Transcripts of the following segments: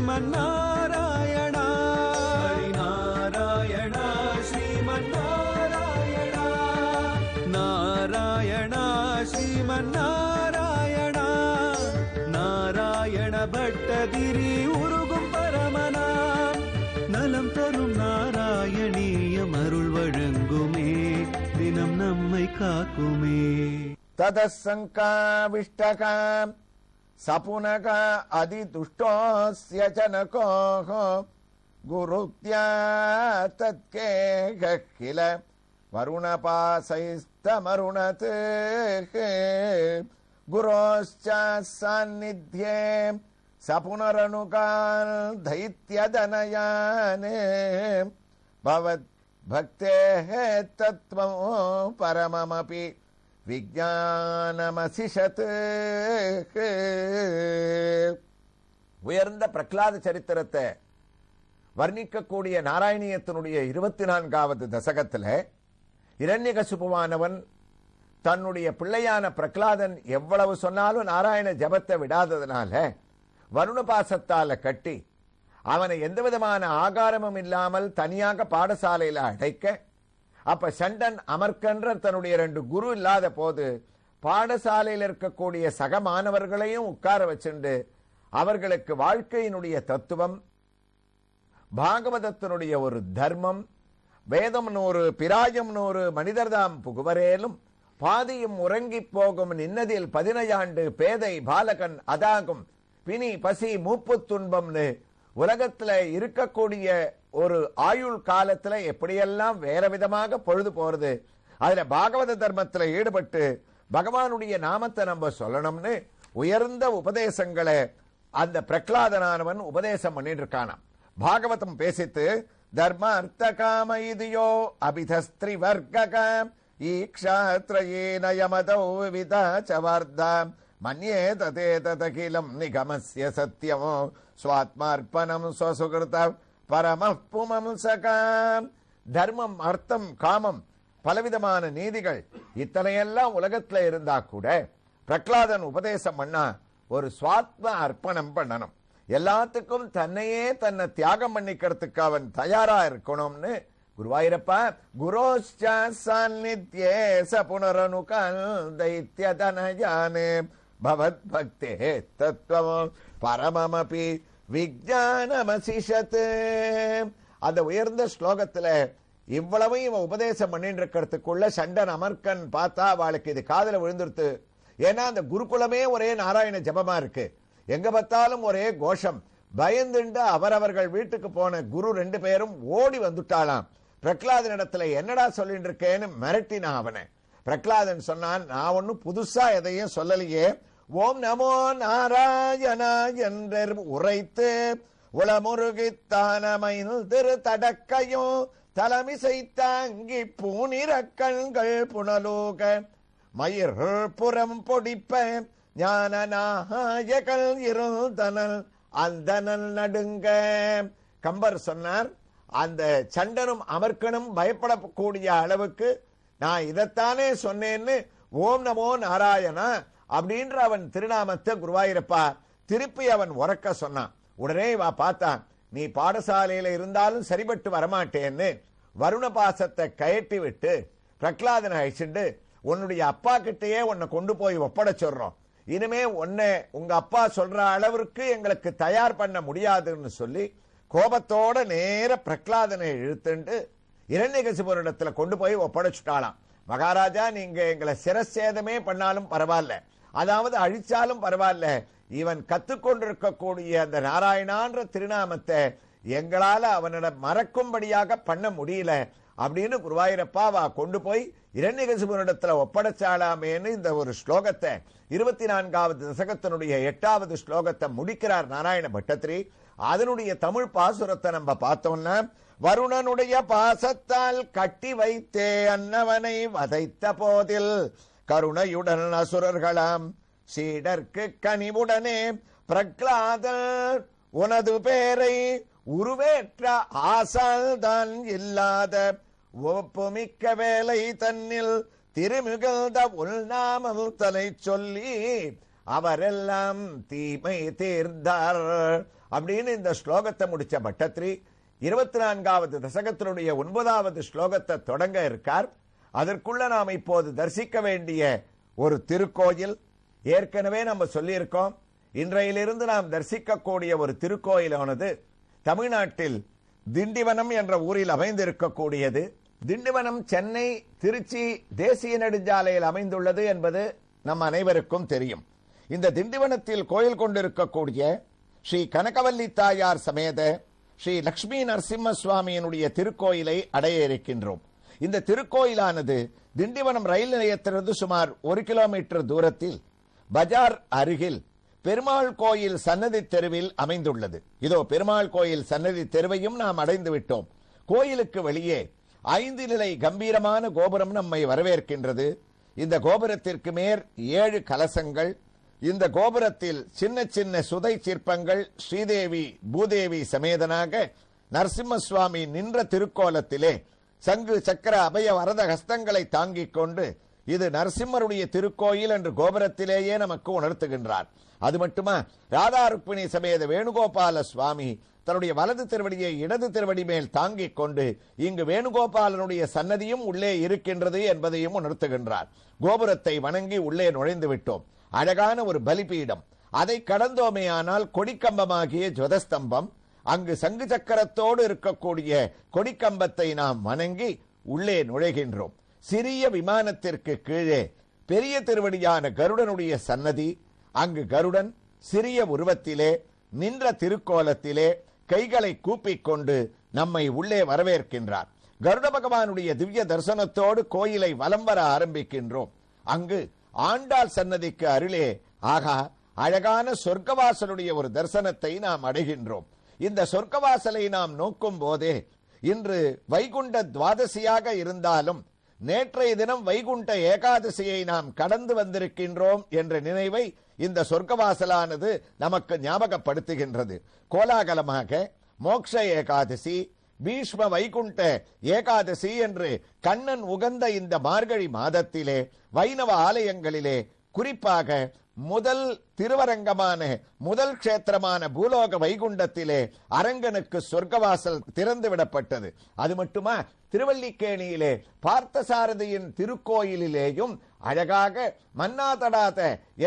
ஸ்ரீமன்னாராயணா ஹரிநாராயணா ஸ்ரீமன்னாராயணா நாராயணா ஸ்ரீமன்னாராயணா நாராயண பட்டதிரி உருகும் பரமனாம் நலம் தரும் நாராயணீயம் அருள் வழங்குமே தினம் நம்மை காக்குமே. ததசங்காவிஷ்டகாம் சபுனக அதிதுஷ்டோஸ்ய ஜனகோஹ குருக்த்யா தத்கேக கில வருணபாசைஸ்தமருணத் குரோஸ்ச சாநித்யே சபுனரனுகால் தைத்யதனயானே பவத் பக்தேஹ தத்வம் பரமமபி விஜானமசிஷத். உயர்ந்த பிரகலாத சரித்திரத்தை வர்ணிக்கக்கூடிய நாராயணியத்தினுடைய 24வது தசகத்தில் இரண்யகசிபுவானவன் தன்னுடைய பிள்ளையான பிரகலாதன் எவ்வளவு சொன்னாலும் நாராயண ஜபத்தை விடாததுனால வருணபாசத்தால கட்டி அவனை எந்த விதமான ஆகாரமும் இல்லாமல் தனியாக பாடசாலையில் அடைக்க, அப்ப சண்டன் அமர்கன்ற தன்னுடைய 2 குரு இல்லாத போது பாடசாலையில் இருக்கக்கூடிய சக மாணவர்களையும் உட்கார வச்சுண்டு அவர்களுக்கு வாழ்க்கையினுடைய தத்துவம், பாகவதத்தினுடைய ஒரு தர்மம், வேதம் 100 பிராயம் 100 மனிதர்தாம் புகுவரேலும் பாதியும் உறங்கி போகும் நின்னதில் 15 பேதை பாலகன் அதாகும் பிணி பசி மூப்பு துன்பம்னு உலகத்துல இருக்கக்கூடிய ஒரு ஆயுள் காலத்துல எப்படியெல்லாம் வேற விதமாக பொழுது போறது, அதுல பாகவத தர்மத்துல ஈடுபட்டு பகவானுடைய நாமத்தை நம்ம சொல்லணும்னு உயர்ந்த உபதேசங்களை அந்த பிரகலாதனானவன் உபதேசம் பண்ணிட்டு இருக்கானாம். பாகவதம் பேசித்து தர்ம அர்த்த காம இதியோ அபிதஸ்திரி வர்க்க ஈக்ஷாத்ரயே நயமதோ விதாச்சவார்த்தாம் மன்யே ததே ததகிலம் நிகமஸ்ய சத்யமோ ஸ்வாத்மார்ப்பணம் ஸ்வசுகிருத பரமப் புமம்சகாம். தர்மம் அர்த்தம் காமம் பலவிதமான நீதிகள் இத்தனையெல்லாம் உலகத்துல இருந்தா கூட பிரகலாதன் உபதேசம் பண்ணா ஒரு ஸ்வாத்ம அர்ப்பணம் பண்ணணும், எல்லாத்துக்கும் தன்னையே தன்னை தியாகம் பண்ணிக்கிறதுக்கு அவன் தயாரா இருக்கணும்னு. குருவாயிரப்பா குரோஷ்ச சாநித்யே சபுனரனுகால் தைத்யதனயானே பவத் பக்தே தத்வம் பரமமபி விஜானமசிஷத். அந்த உயர்ந்த ஸ்லோகத்துல இவ்வளவையும் இவன் உபதேசம் பண்ணிட்டு இருக்கிறதுக்குள்ள சண்டன் அமர்கன் பார்த்தா அவளுக்கு இது காதல விழுந்துருத்து. ஏன்னா அந்த குருகுலமே ஒரே நாராயண ஜபமா இருக்கு, எங்க பார்த்தாலும் ஒரே கோஷம். பயந்துண்டு அவரவர்கள் வீட்டுக்கு போன குரு 2 பேரும் ஓடி வந்துட்டாளாம். பிரகலாதன் இடத்துல என்னடா சொல்லிட்டு இருக்கேன்னு மிரட்டினா அவனை. பிரகலாதன் சொன்னான், நான் ஒன்னும் புதுசா எதையும் சொல்லலையே, ஓம் நமோ நாராயணா என்று உரைத்து உளமுருகித்தானமையில் திரு தடக்கையும் தலைமிசை தாங்கி பூனிற கண்கள் புனலோக மயிர் புறம் பொடிப்ப ஞான நாயகல் இருந்தனல் அந்தனல் நடுங்க. கம்பர் சொன்னார், அந்த சண்டனும் அமர்க்கனும் பயப்படக்கூடிய அளவுக்கு நான் இதைத்தானே சொன்னேன்னு ஓம் நமோ நாராயணா அப்படின்ற அவன் திருநாமத்தை குருவாயிரப்பா திருப்பி அவன் உறக்க சொன்னான். உடனே வா பார்த்தான், நீ பாடசாலையில இருந்தாலும் சரிபட்டு வரமாட்டேன்னு வருண பாசத்தை கயட்டி விட்டு பிரகலாதனை அழிச்சுண்டு உன்னுடைய அப்பா கிட்டையே உன்னை கொண்டு போய் ஒப்பட சொல்றோம், இனிமே உன்னை உங்க அப்பா சொல்ற அளவிற்கு எங்களுக்கு தயார் பண்ண முடியாதுன்னு சொல்லி கோபத்தோட நேர பிரகலாதனை இழுத்துண்டு இரண்யகசிபுரிடத்துல கொண்டு போய் ஒப்படைச்சுட்டாளாம். மகாராஜா, நீங்க எங்களை சிரச்சேதமே பண்ணாலும் பரவாயில்ல, அதாவது அழிச்சாலும் பரவாயில்ல, இவன் கத்துக்கொண்டிருக்கக்கூடிய அந்த நாராயணான்ற திருநாமத்தை எங்களால அவனிடம் மறக்கும்படியாக பண்ண முடியல அப்படின்னு குருவாயிரப்பாவா கொண்டு போய் இரண்யகசிபுரிடத்துல ஒப்படைச்சாலாமேன்னு இந்த ஒரு ஸ்லோகத்தை 24வது தசகத்தினுடைய 8வது ஸ்லோகத்தை முடிக்கிறார் நாராயண பட்டத்திரி. அதனுடைய தமிழ் பாசுரத்தை நம்ம பார்த்தோம்னா, வருணனுடைய பாசத்தால் கட்டி வைத்தே அன்னவனை வதைத்த போதில் கருணையுடன் அசுரர்களாம் சீடர்க்கு கனிவுடனே பிரகலாதன் உனது பேரை உருவேற்ற ஆசால் தான் இல்லாத ஒப்புமிக்க வேலை தன்னில் திருமிகழ்ந்த உள்நாமல் தலை சொல்லி அவரெல்லாம் தீமை தீர்ந்தார் அப்படின்னு இந்த ஸ்லோகத்தை முடிச்ச பட்டத்ரி 24வது தசகத்தினுடைய 9வது ஸ்லோகத்தை தொடங்க இருக்கார். அதற்குள்ள நாம் இப்போது தரிசிக்க வேண்டிய ஒரு திருக்கோயில் ஏற்கனவே நம்ம சொல்லியிருக்கோம். இன்றையிலிருந்து நாம் தரிசிக்கக்கூடிய ஒரு திருக்கோயிலானது தமிழ்நாட்டில் திண்டிவனம் என்ற ஊரில் அமைந்திருக்கக்கூடியது. திண்டிவனம் சென்னை திருச்சி தேசிய நெடுஞ்சாலையில் அமைந்துள்ளது என்பது நம் அனைவருக்கும் தெரியும். இந்த திண்டிவனத்தில் கோயில் கொண்டிருக்கக்கூடிய ஸ்ரீ கனகவல்லி தாயார் சமேத ஸ்ரீ லட்சுமி நரசிம்ம சுவாமியினுடைய திருக்கோயிலை அடைய இருக்கின்றோம். இந்த திருக்கோயிலானது திண்டிவனம் ரயில் நிலையத்திலிருந்து சுமார் 1 கிலோமீட்டர் தூரத்தில் பஜார் அருகில் பெருமாள் கோயில் சன்னதி தெருவில் அமைந்துள்ளது. இதோ பெருமாள் கோயில் சன்னதி தெருவையும் நாம் அடைந்து விட்டோம். கோயிலுக்கு வெளியே 5 நிலை கம்பீரமான கோபுரம் நம்மை வரவேற்கின்றது. இந்த கோபுரத்திற்கு மேல் 7 கலசங்கள். இந்த கோபுரத்தில் சின்ன சின்ன சுதை சிற்பங்கள் ஸ்ரீதேவி பூதேவி சமேதனாக நரசிம்ம சுவாமி நின்ற திருக்கோலத்திலே சங்கு சக்கர அபய வரத ஹஸ்தங்களை தாங்கிக் கொண்டு இது நரசிம்மருடைய திருக்கோயில் என்று கோபுரத்திலேயே நமக்கு உணர்த்துகின்றார். அது மட்டுமா, ராதா ருக்மிணி சமேத வேணுகோபால சுவாமி தன்னுடைய வலது திருவடியை இடது திருவடி மேல் தாங்கிக் கொண்டு இங்கு வேணுகோபாலனுடைய சன்னதியும் உள்ளே இருக்கின்றது என்பதையும் உணர்த்துகின்றார். கோபுரத்தை வணங்கி உள்ளே நுழைந்து விட்டோம். அழகான ஒரு பலிபீடம், அதை கடந்தோமே ஆனால் கொடிக்கம்பமாகிய ஜுவதஸ்தம்பம், அங்கு சங்கு சக்கரத்தோடு இருக்கக்கூடிய கொடிக்கம்பத்தை நாம் வணங்கி உள்ளே நுழைகின்றோம். சிறிய விமானத்திற்கு கீழே பெரிய திருவடியான கருடனுடைய சன்னதி, அங்கு கருடன் சிறிய உருவத்திலே நின்ற திருக்கோலத்திலே கைகளை கூப்பிக் கொண்டு நம்மை உள்ளே வரவேற்கின்றார். கருட பகவானுடைய திவ்ய தரிசனத்தோடு கோயிலை வலம் வர ஆரம்பிக்கின்றோம். அங்கு ஆண்டாள் சன்னதிக்கு அருளே ஆகா அழகான சொர்க்கவாசலுடைய ஒரு தரிசனத்தை நாம் அடைகின்றோம். இந்த சொர்க்கவாசலை நாம் நோக்கும் போதே இன்று வைகுண்ட துவாதசியாக இருந்தாலும் நேற்றைய தினம் வைகுண்ட ஏகாதசியை நாம் கடந்து வந்திருக்கின்றோம் என்ற நினைவை இந்த சொர்க்கவாசலானது நமக்கு ஞாபகப்படுத்துகின்றது. கோலாகலமாக மோக்ஷ ஏகாதசி, பீஷ்ம வைகுண்ட ஏகாதசி என்று கண்ணன் உகந்த இந்த மார்கழி மாதத்திலே வைணவ ஆலயங்களிலே குறிப்பாக முதல் திருவரங்கமான முதல் க்ஷேத்திரமான பூலோக வைகுண்டத்திலே அரங்கனுக்கு சொர்க்கவாசல் திறந்து விடப்பட்டது. அது மட்டுமா, திருவல்லிக்கேணியிலே பார்த்தசாரதியின் திருக்கோயிலிலேயும் அழகாக மன்னாதடாத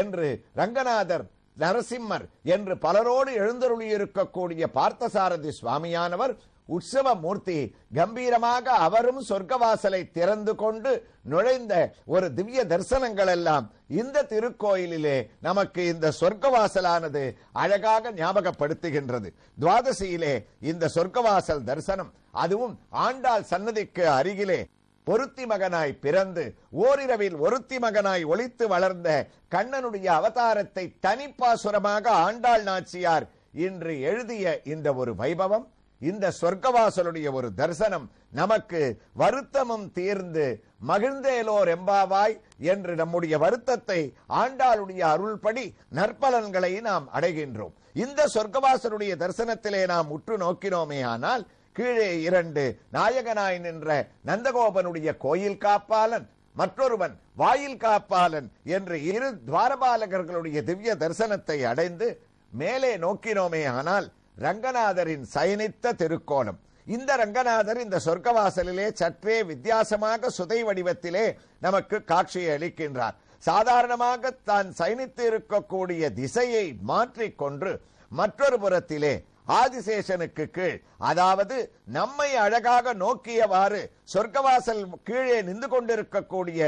என்று ரங்கநாதர் நரசிம்மர் என்று பலரோடு எழுந்தருளியிருக்கக்கூடிய பார்த்தசாரதி சுவாமியானவர் உற்சவ மூர்த்தி கம்பீரமாக அவரும் சொர்க்கவாசலை திறந்து கொண்டு நுழைந்த ஒரு திவ்ய தரிசனங்கள் எல்லாம் இந்த திருக்கோயிலிலே நமக்கு இந்த சொர்க்கவாசலானது அழகாக ஞாபகப்படுத்துகின்றது. துவாதசியிலே இந்த சொர்க்கவாசல் தரிசனம், அதுவும் ஆண்டாள் சன்னதிக்கு அருகிலே ஒருத்தி மகனாய் பிறந்து ஓரிரவில் ஒருத்தி மகனாய் ஒளித்து வளர்ந்த கண்ணனுடைய அவதாரத்தை தனிப்பாசுரமாக ஆண்டாள் நாச்சியார் இன்று எழுதிய இந்த ஒரு வைபவம், இந்த சொர்க்கவாசலுடைய ஒரு தரிசனம் நமக்கு வருத்தமும் தீர்ந்து மகிழ்ந்தேலோர் எம்பாவாய் என்று நம்முடைய வருத்தத்தை ஆண்டாளுடைய அருள்படி நற்பலன்களை நாம் அடைகின்றோம். இந்த சொர்க்கவாசலுடைய தரிசனத்திலே நாம் உற்று நோக்கினோமே ஆனால் கீழே 2 நாயகனாய் நின்ற நந்தகோபனுடைய கோயில் காப்பாளன், மற்றொருவன் வாயில் காப்பாளன் என்று 2 துவாரபாலகர்களுடைய திவ்ய தரிசனத்தை அடைந்து மேலே நோக்கினோமே ஆனால் ரங்கநாதரின் சயனித்த திருக்கோலம். இந்த ரங்கநாதர் இந்த சொர்க்கவாசலிலே சற்றே வித்தியாசமாக சுதை வடிவத்திலே நமக்கு காட்சியை அளிக்கின்றார். சாதாரணமாக தான் சயனித்து இருக்கக்கூடிய திசையை மாற்றிக்கொண்டு மற்றொரு புறத்திலே ஆதிசேஷனுக்கு கீழ், அதாவது நம்மை அழகாக நோக்கியவாறு சொர்க்கவாசல் கீழே நின்று கொண்டிருக்கக்கூடிய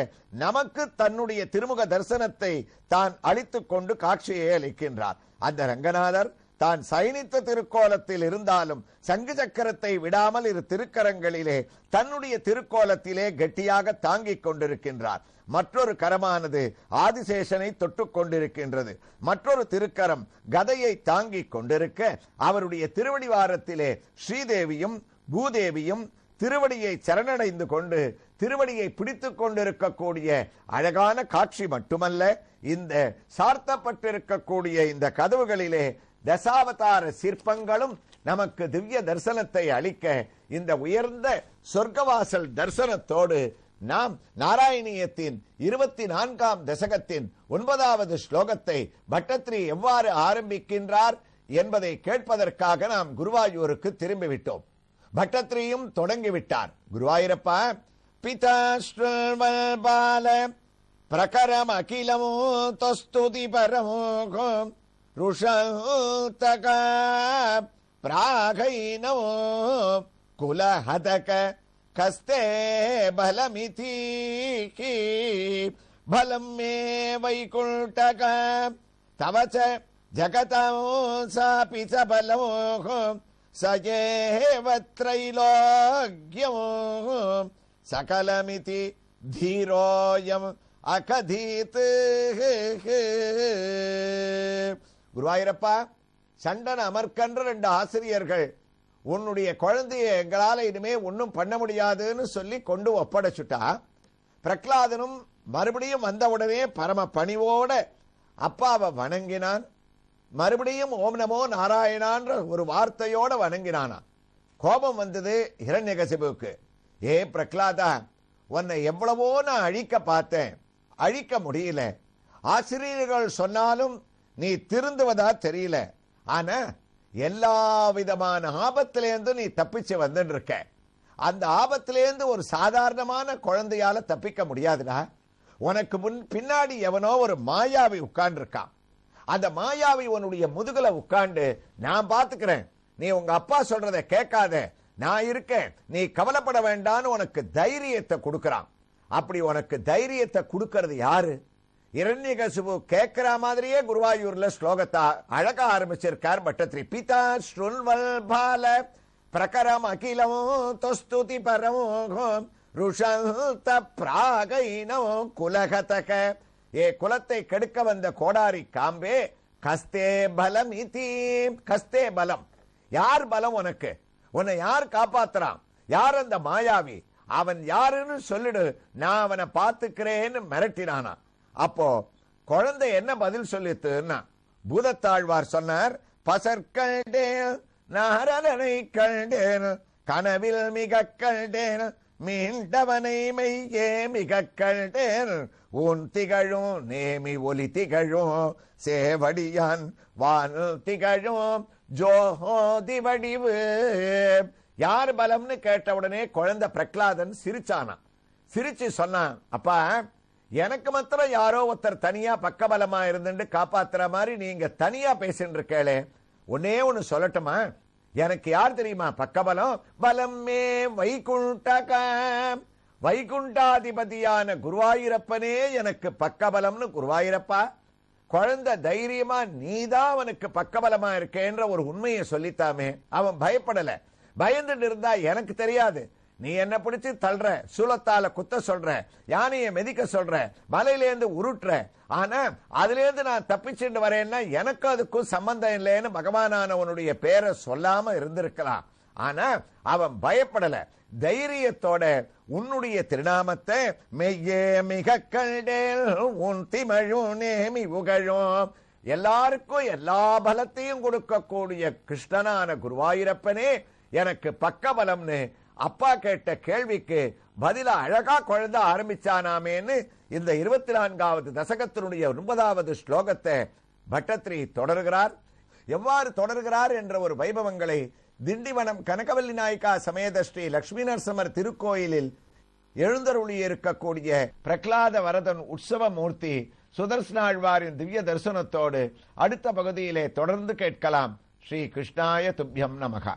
நமக்கு தன்னுடைய திருமுக தரிசனத்தை தான் அளித்துக் கொண்டு காட்சியை அளிக்கின்றார். அந்த ரங்கநாதர் தான் சயனித்த திருக்கோலத்தில் இருந்தாலும் சங்கு சக்கரத்தை விடாமல் 2 திருக்கரங்களிலே தன்னுடைய திருக்கோலத்திலே கெட்டியாக தாங்கிக் கொண்டிருக்கின்றார். மற்றொரு கரமானது ஆதிசேஷனை தொட்டுக் கொண்டிருக்கின்றது. மற்றொரு திருக்கரம் கதையை தாங்கிக் கொண்டிருக்க அவருடைய திருவடிவாரத்திலே ஸ்ரீதேவியும் பூதேவியும் திருவடியை சரணடைந்து கொண்டு திருவடியை பிடித்துக் கொண்டிருக்கக்கூடிய அழகான காட்சி மட்டுமல்ல, இந்த சார்த்தப்பட்டிருக்கக்கூடிய இந்த கதவுகளிலே தசாவதார சிற்பங்களும் நமக்கு திவ்ய தரிசனத்தை அளிக்க இந்த உயர்ந்த சொர்க்கவாசல் தரிசனத்தோடு நாம் நாராயணியத்தின் 24ஆம் தசகத்தின் 9வது ஸ்லோகத்தை பட்டத்ரி எவ்வாறு ஆரம்பிக்கின்றார் என்பதை கேட்பதற்காக நாம் குருவாயூருக்கு திரும்பிவிட்டோம். பட்டத்திரியும் தொடங்கிவிட்டார். குருவாயூரப்பா, பிதா ஸ்ரீவல்பால பிரகரம் அகிலமோ தஸ்துதி பரமோ ருஷதக பிராகைனோ குலஹதக கஸ்தே பலமிதி பலம் மே வைகுண்டக தவச்ச ஜகதோ சாபி ச பலோ சஜேவ த்ரைலோக்யோ சகலமிதி தீரோயம் அகதீத். குருவாயூரப்பா, சண்டன் அமர்கன்ற 2 ஆசிரியர்கள் உன்னுடைய குழந்தைய எங்களால இனிமே ஒன்னும் பண்ண முடியாதுன்னு சொல்லி கொண்டு ஒப்படைச்சுட்டா. பிரகலாதனும் மறுபடியும் வந்தவுடனே பரம பணிவோட அப்பாவை வணங்கினான். மறுபடியும் ஓம் நமோ நாராயணான்ற ஒரு வார்த்தையோட வணங்கினானா. கோபம் வந்தது ஹிரண்யகசிபுவுக்கு. ஏ பிரகலாதா, உன்னை எவ்வளவோ நான் அழிக்க பார்த்தேன், அழிக்க முடியல. ஆசிரியர்கள் சொன்னாலும் நீ திருந்துவதா தெரியல. ஆனா எல்லா விதமான ஆபத்திலேருந்து நீ தப்பிச்சு வந்துட்டு இருக்க. அந்த ஆபத்திலேருந்து ஒரு சாதாரணமான குழந்தையால தப்பிக்க முடியாதுடா. உனக்கு பின்னாடி எவனோ ஒரு மாயாவி உட்கார்ந்து இருக்கான். அந்த மாயாவி உன்னுடைய முதுகுல உட்கார்ந்து, நான் பாத்துக்கிறேன், நீ உங்க அப்பா சொல்றதை கேட்காத, நான் இருக்கேன், நீ கவலைப்பட வேண்டான்னு உனக்கு தைரியத்தை கொடுக்கறான். அப்படி உனக்கு தைரியத்தை கொடுக்கிறது யாரு? இரண்யகசிபு கேட்கிற மாதிரியே குருவாயூர்ல ஸ்லோகத்தை அழகா ஆரம்பிச்சிருக்கார் பட்டத்திரி. பிதா ஸ்ருண்வல்பால பிரகரம் அகிலமோ தஸ்துதி பரமோ ருஷந்த பிராகைனோ குலகதக. ஏ குலத்தை கெடுக்க வந்த கோடாரி காம்பே, கஸ்தே பலம் இதி. கஸ்தே பலம், யார் பலம் உனக்கு? உன்னை யார் காப்பாத்துறான்? யார் அந்த மாயாவி? அவன் யாருன்னு சொல்லிடு, நான் அவனை பாத்துக்கிறேன்னு மிரட்டினானா. அப்போ குழந்தை என்ன பதில் சொல்லித்துன்னா, பூதத்தாழ்வார் சொன்னார், பசற்கண்டேன் நாரணனை கண்டேன், கனவில் மிக கண்டேன், மீண்டவனை மெய்யே மிக கண்டேன், உன் திகழும் நேமி ஒலி திகழும், சேவடியான் வான் திகழும் ஜோதி வடிவு. யார் பலம்னு கேட்ட உடனே குழந்தை பிரகலாதன் சிரிச்சானா. சிரிச்சு சொன்னான், அப்பா, எனக்கு மாத்திரம் யாரோ ஒருத்தர் தனியா பக்கபலமா இருந்துட்டு காப்பாத்துற மாதிரி நீங்க தனியா பேசிட்டு இருக்கே. ஒன்னே ஒன்னு சொல்லட்டுமா? எனக்கு யார் தெரியுமா பக்கபலம்? பலம் மே வைகுண்டக. வைகுண்டாதிபதியான குருவாயூரப்பனே எனக்கு பக்கபலம்னு. குருவாயூரப்பா, குழந்தை தைரியமா நீதான் அவனுக்கு பக்கபலமா இருக்கேன்ற ஒரு உண்மையை சொல்லித்தாமே. அவன் பயப்படல. பயந்துட்டு இருந்தா எனக்கு தெரியாது, நீ என்ன பிடிச்சு தள்ளுற, சூலத்தால குத்த சொல்ற, யானையை மெதிக்க சொல்ற, மலையிலேருந்து உருட்டுற, ஆனா அதுல இருந்து நான் தப்பிச்சுட்டு வரேன்னா எனக்கு அதுக்கும் சம்பந்தம் இல்லைன்னு பகவானானவனுடைய பேரை சொல்லாம இருந்திருக்கலாம். ஆனா அவன் பயப்படல. தைரியத்தோட உன்னுடைய திருநாமத்தை மெய்யே மிக கண்டேன், உன் திமழும் நேமி உகழும், எல்லாருக்கும் எல்லா பலத்தையும் கொடுக்கக்கூடிய கிருஷ்ணனான குருவாயூரப்பனே எனக்கு பக்கபலம்னு அப்பா கேட்ட கேள்விக்கு பதிலா அழகா குழந்தை ஆரம்பிச்சானாமேன்னு இந்த 24வது தசகத்தினுடைய 9வது ஸ்லோகத்தை பட்டத்திரி தொடர்கிறார். எவ்வாறு தொடர்கிறார் என்ற ஒரு வைபவங்களை திண்டிவனம் கனகவல்லி நாயக்கா சமேத ஸ்ரீ லட்சுமி நரசிம்மர் திருக்கோயிலில் எழுந்தருளி இருக்கக்கூடிய பிரகலாத வரதன் உற்சவ மூர்த்தி சுதர்சனாழ்வாரின் திவ்ய தரிசனத்தோடு அடுத்த பகுதியிலே தொடர்ந்து கேட்கலாம். ஸ்ரீ கிருஷ்ணாய துப்யம் நமகா.